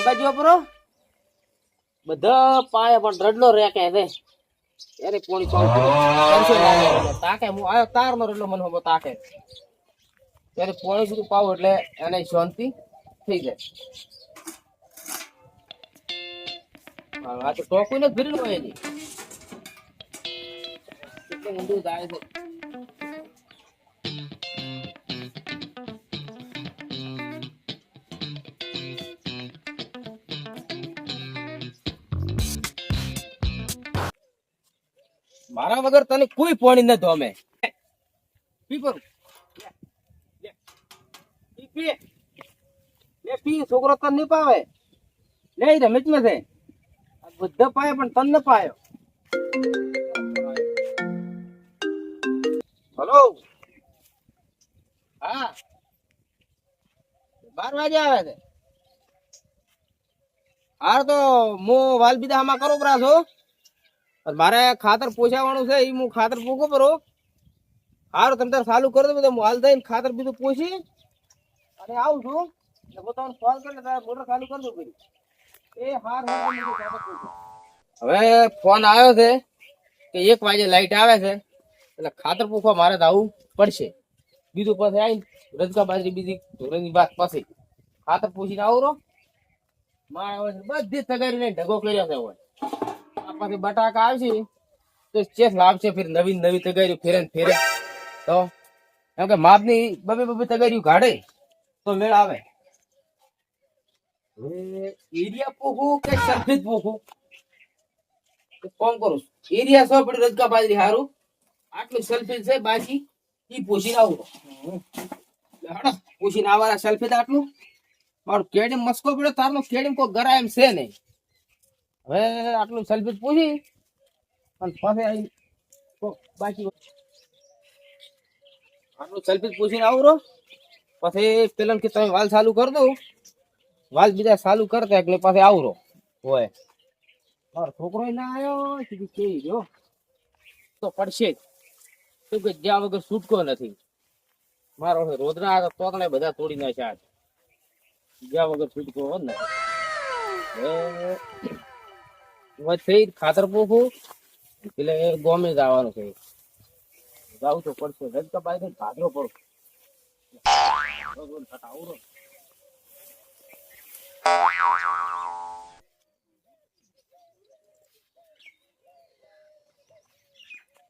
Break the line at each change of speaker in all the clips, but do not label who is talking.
બાજુ વાપરો બધા પાયા પણ રડલો રેકે છે અરે પોણી પાઉં તાકે હું આયો તાર નો રડલો મને હમો તાકે ત્યારે પોણી બધું પાવ એટલે એને શાંતિ થઈ જાય. આ તો ટોકું ને ફેરેલું હોય એની કેટલું ઊંડું જાય છે. મારા વગર તને કોઈ પાણી ન ધોમે. પી પર પી છોકરો તને નહીં પાવે લે રમેશ માં છે બધા પાય પણ તન ન પાયો. હલો હા 12 વાગે આવે છે. હાર તો હું વાલ બીજા આમાં કરો પરા છો મારે ખાતર પોસાવાનું છે એ હું ખાતર પૂગો પરો હારું તમે તાર ચાલુ કરી દો હું હાલ થઈને ખાતર બીજું પોસી અને આવું છું એટલે તમને ફોન કરીને તારે મોટર ચાલુ કરી દઉં કરી એ હાર હવે ફોન આવ્યો છે કે 1 વાગે લાઈટ આવે છે એટલે ખાતર પૂખવા મારે તો આવવું પડશે. બીજું પાસે આવીને રજકા બાજરી બીજી ધોરણની વાત પાસે ખાતર પૂછીને આવરો મારે બધી તગારીને ઢગો કર્યો છે હોય પછી બટાકા આવશે તો ચેસ લાવશે ફેર નવી નવી તગારીઓ ફેરે ને ફેરે તો એમ કે માપની બબે તગારીઓ કાઢે તો મેળ આવે. એરિયા પૂખું કે સફેદ પૂખું કોમ કરું એરિયા સો પડી રજકા બાજરી હારું આટલું સલ્ફેટ છે બાકી ઈ પૂછીને આવું પૂછીને આવવાના સલ્ફેટ આટલું મારું કેડીમ મસ્કો પડ્યો તારનો કેડીમ કોઈ ગરા એમ છે નહીં. હવે આટલું સલ્ફેટ પૂછી અને પછી બાકી આટલું સલ્ફેટ પૂછીને આવરો પછી પેલા કે તમે વાલ ચાલુ કરી દો વાલ બીજા ચાલુ કરતા એટલે પાછે આવરો હોય મારો છોકરો ના આવ્યો સીધી કેવી ગયો તો પડશે જ તું કે જ્યાં વગર છૂટકો નથી. મારો રોદના તોતણે બધા તોડી નાખ્યા જ્યાં વગર છૂટકો હોત ને થઈ ખાતર પોખું એટલે ગોમે જ આવવાનું છે જાવું તો પડશે રજકા પાય ભાદરો પડો આવરો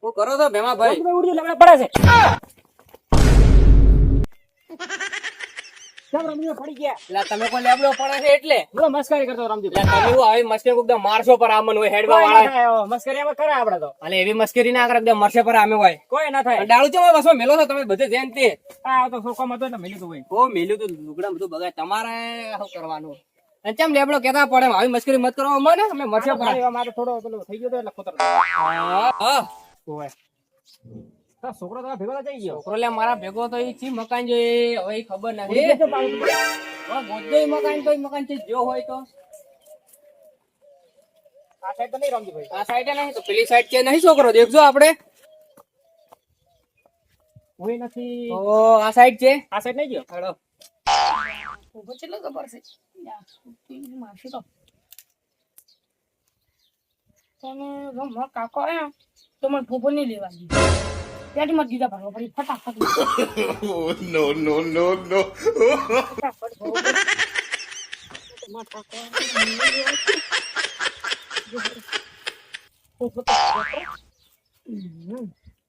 શું કરો છો ભેમા ભાઈ પડે છે પડી ગયા તમે કોઈ લેબડો પડે છે એટલે મસ્કરી કરતો રમજી તમે આવી મસ્કરી એકદમ મારશો પર આમન હોય હેડવા વાળા મસ્કરી આમાં કરે આપડે તો અને એવી મસ્કરી ના કરે એકદમ મરશે પર આમે હોય કોઈ ના થાય ડાળું છે બસો મેલો છો તમે બધે જેન તે આ તો સોકોમાં તો મેલ્યું તો હોય ઓ મેલ્યું તો લુગડા બધું બગાય તમારે શું કરવાનું ચમ લેબડો કેતા પડે આવી મસ્કરી મત કરો મને અમે મરશે પર મારે થોડો પેલો થઈ ગયો તો એટલે ખોતર હા ઓય છોકરો તો ભેગો થઈ ગયો છોકરો લે મારા ભેગો તો ઈ ચી મકાન જોઈ હવે ખબર નથી ગોદે મકાન તો મકાન છે જો હોય તો આ સાઈડ તો નહીં રમજી ભાઈ આ સાઈડ નહીં તો પેલી સાઈડ કે નહીં છોકરો દેખજો આપણે કોઈ નથી તો આ સાઈડ છે આ સાઈડ નહીં ગયો હેડો ઉભો ચલો ખબર છે મારશે તો તમે મારા કાકો આયા તો મને ફોફો નહીં લેવાની પેટી મત દીધા ભાગો પડી ફટાફટ નો નો નો નો ફટાફટ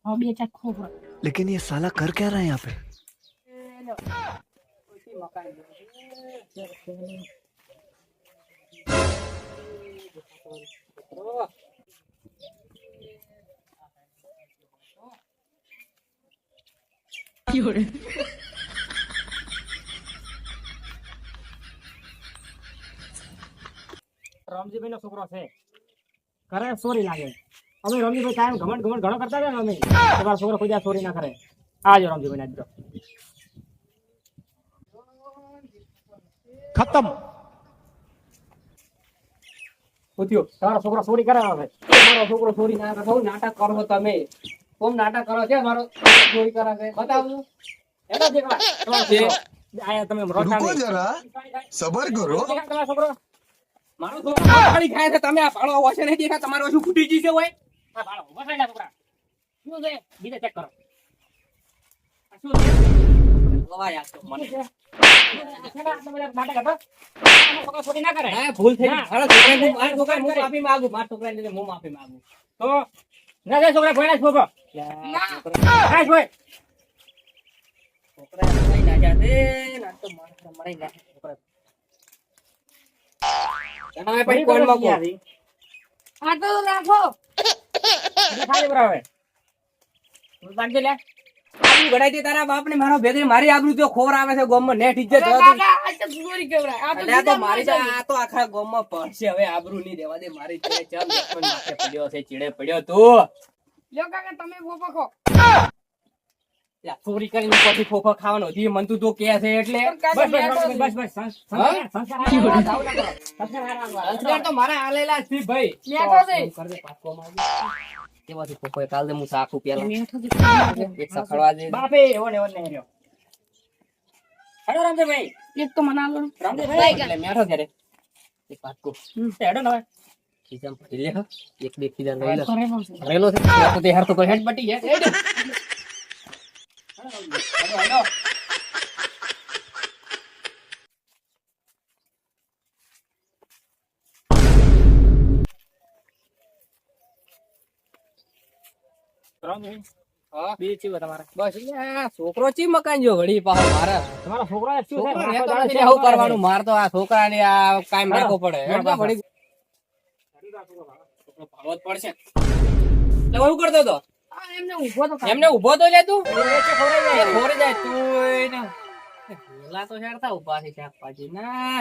भागो બે ચાક ખોબરો
लेकिन ये साला कर क्या रहा है यहाँ पे
રામજીભાઈ નો છોકરો છે કરે ચોરી લાગે અમે રામજીભાઈ કાયમ ઘમંડ ઘણો કરતા હતા ને અમે તમારો છોકરો કોઈ ચોરી ના કરે આજો રામજીભાઈ ના
खत्म
પૂછ્યો તમારો છોકરો ચોરી કરાવે છે મારો છોકરો ચોરી ના કરે બહુ નાટક કરો તમે કોમ નાટક કરો છે મારો ચોરી કરાવે બતાવું એનો દેખવા આયા તમે
रुको जरा सबर करो
તમારો છોકરો
મારો છોકરો ખાલી ખાય છે તમે આ ભાડો વાશે નહીં દેખા તમારો શું ફૂટી ગઈ છે હોય આ ભાડો વસાઈ જા છોકરા શું છે બીજે ચેક કરો આ શું છે લવા યાર તો મને છોકરી ના કરે હા ભૂલ થઈ મારા છોકરાને હું માફી માંગુ મારા છોકરાને હું માફી માંગુ તો ના જાય છોકરા ભણ્યા છોકરો ના જોય છોકરા લઈ ના જાતે ના તો મળી ના છોકરા તમે પછી કોણ માં કો
આ તો રાખો
ખાલી બરાબર બાંધી લે આબરૂ ગડાઈ દે તારા બાપ ને મારો ભેગી મારી આબરૂ તો ખોર આવે છે ગોમમાં નેટ ઇજ્જત
કાકા આ તો ચોરી કેવરાય આ
અલ્યા તો મારી તો આ તો આખા ગોમમાં પડશે હવે આબરૂ નહીં દેવા દે મારી ચીડે ચમ લક્ષ્મણ માથે પડ્યો છે ચીડે પડ્યો તું
લ્યો કાકા તમે ફોફો ખો
ચોરી કરીને પછી ખોખો ખાવાનો હતી મન તું તો કે છે એટલે સંસ્કાર તો મારા આલેલા છે ભાઈ
મેઠો છે
કર દે પાકો માં કેવાથી ખોખો કાલ દે હું સાખું પેલા એક સખડવા દે બાપે એવો ને એવો નહીં રહ્યો હેડો રામદેવભાઈ
એક તો મના લો
રામદેવભાઈ એટલે મેઠો ત્યારે એક પાકો હેડો ને ખીજામ પડી લે એક બે ખીજા લઈ લે રેલો છે તો તે હર તો કોઈ હેડ પટી ગયા હેડો હેડો છોકરો ચી મકાન જો વળી પાહો મારા તમારા છોકરા શું કરવાનું માર તો આ છોકરા ને આ કાયમ રાખવો પડે ભાવો જ પડશે એટલે હું કરતો હતો
આ એમને ઊભો તો
એમને ઉભો તો લે તું ખોરી જાય તું પેલા તો હેડતા ઉભા છે શાકભાજી ના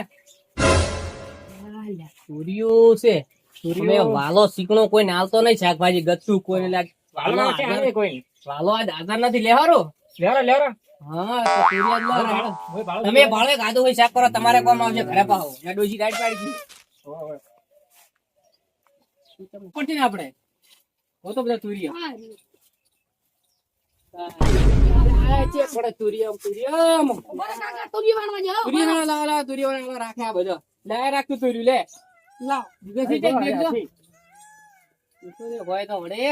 સૂર્યો છે સૂર્યો વાલો શીકણો કોઈ નાલતો નહીં શાકભાજી ગતું કોઈ લાગ વાલો આ દાદા નથી લેવારો લેવારો હા તો સૂર્યા જ લેવારો તમે ભાળે ગાધું હોય શાક કરો તમારે કોમ આવશે ઘરે પાહો યા ડોસી ગાડી પાડી દીધી પડતી ને આપણે હો તો બધા તુરિયા પડે તુરિયા
કાકા તુરી વાણવા જાઓ
તુરિયા રાખે આ બધો લે રાખતું તુર્યું લે
લાવ
હોય તો વડે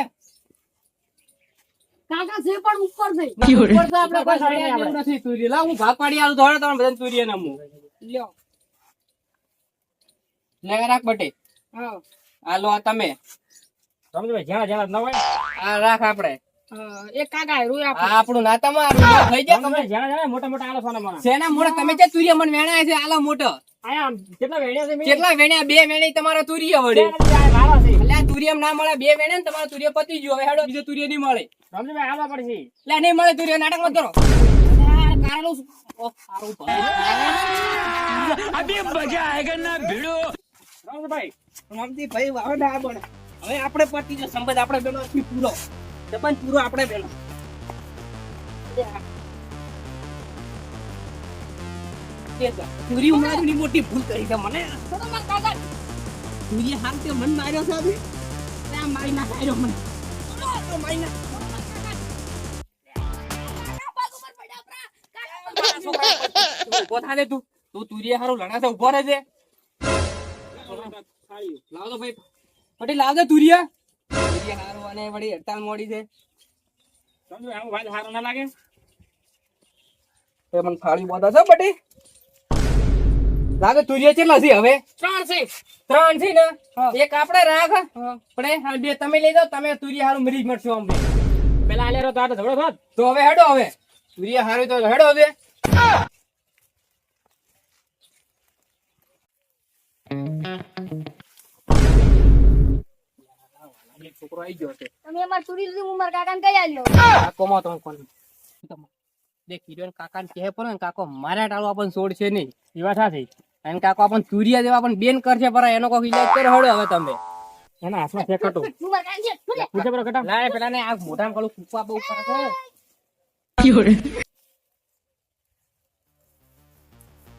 કાકા છે પણ ઉપર છે
ઉપર તો આપણે કોઈ સળિયા જેવું નથી તુરિયું લાવ હું ભાગ પાડી આલું ધોડે તમને બધાને તુરિયા નામું
લ્યો
લે રાખ બટે
હા
આ લો આ તમે સમજો જ્યાં જ્યાં ન હોય આ રાખ આપણે
એક કાકા રૂ
આ આપણું નાતામાં થઈ જાય તમે જ્યાં જ્યાં મોટા મોટા આલો સોના મને સેના મોટા તમે જે તુરિયા મને વેણાય છે આલો મોટો આયા કેટલા વેણ્યા છે કેટલા વેણ્યા બે વેણી તમારા તુરિયા વડે મારા છે એટલે તુરિયા ના મળે બે વેણે ને તમારા તુરિયા પતી ગયો હવે હેડો બીજો તુરિયા નહીં મળે સમજો ભાઈ આવા પડશે એટલે નહીં મળે તુરિયા નાટક મત કરો કારેલું ઓ સારું
अभी मजा आएगा ना भिड़ो
રામજી ભાઈ વાવ ના બને હવે આપણે પતી જો સંબંધ આપણે બેનો થી પૂરો સંબંધ પૂરો આપણે બેનો પૂરી ઉમરાની મોટી ભૂલ કરી છે મને
કાકા
પૂરી હાલ તે મન માર્યો છે અભી
ત્યાં મારી ના ખાયો મને
તો મારી ના ઉભો થા દે તું તુરિયા હારું લણા છે ઉભો રહેજે લાવ દો ભાઈ પટેલ લાવ દે તુરિયા હારું અને વળી હડતાલ મોડી છે સમજો આમ વાત હારો ના લાગે તે મને થાળી બોધા છે બટી લાગે તુરિયા કેટલા છે હવે 3 છે ને એક આપણે રાખ પડે હા બે તમે લઈ જાઓ તમે તુરિયા હારું મરી જ મરશો અમને પેલા આલેરો તો આ તો ઝઘડો થાત તો હવે હેડો હવે તુરિયા હારું તો હેડો હવે છોકરો આવી ગયો છે
તમે અમાર તુરી લીધી હું માર કાકાને કઈ આલ્યો
કાકોમાં તમે કોણ દેખ હીરો કાકાને કહે પર ને કાકો મારા ટાળો આપણ છોડ છે નહીં એ વાત સાચી અને કાકો આપણ તુરિયા દેવા પણ બેન કરશે પર એનો કોઈ ઇલાજ કરો હળો હવે તમે એના હાથમાં છે કટો
હું માર કાંઈ છે
પૂછે પર કટા લાય પેલા ને આ મોઢામાં કળું કુપા બહુ કરે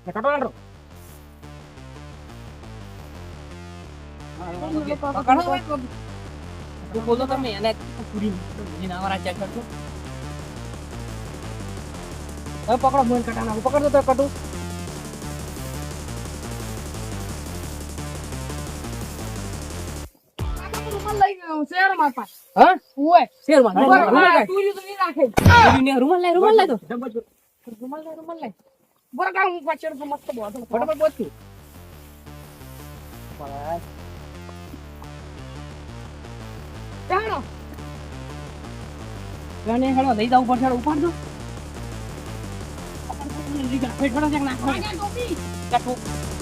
છે કટો આડો તું બોલો તમે એને પૂરી નાવારા ચેક કરજો હવે પકડો મોન કટાના પકડો તો કટુ
રૂમાલ લઈ ગયો શેર માર પાસે
હા
ઓય
શેર માં
તુરી તો નહીં રાખે
રૂમાલ લાય તો
રૂમાલ લઈ બરો કા હું પાછળ તો મસ્ત બોતો
ફટાફટ બોલ તું
ચાલો
વેણે હેડો લઈ જાવ ઉપર હેડો ઉપાડ દો
ટોપી
કાઠું